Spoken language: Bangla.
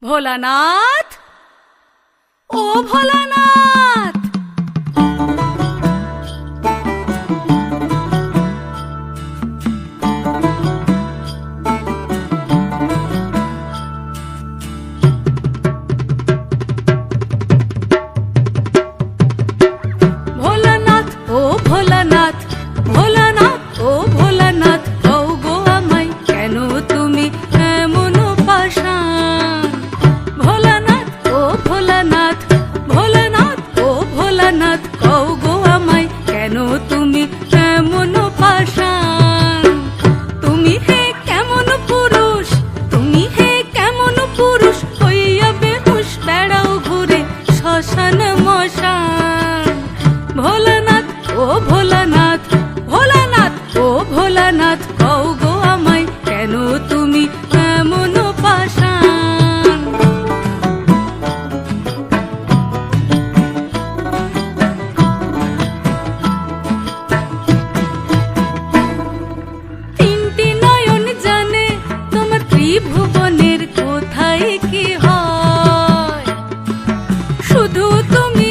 ভোলানাথ, ও ভোলানাথ। ভোলানাথ, ও ভোলানাথ, ভোলানাথ, ও ভোলানাথ, কও গো আমায় কেন তুমি এমন পাষাণ। ভোলানাথ, ও ভোলানাথ, ভোলানাথ, ও ভোলানাথ, কও গো আমায় কেন তুমি এমন পাষাণ। তুমি হে কেমন পুরুষ, তুমি হে কেমন পুরুষ, হইয়া বেহুশ বেড়াও ঘুরে শ্মশান মশান। ভোলানাথ, ও ভোলানাথ, ভোলানাথ, ও ভোলানাথ, কও গো আমায় কেন তুমি এমন পাষাণ। তিনটি নয়ন জানে তোমার ত্রিভুবনের কোথায় কি হয়, শুধু তুমি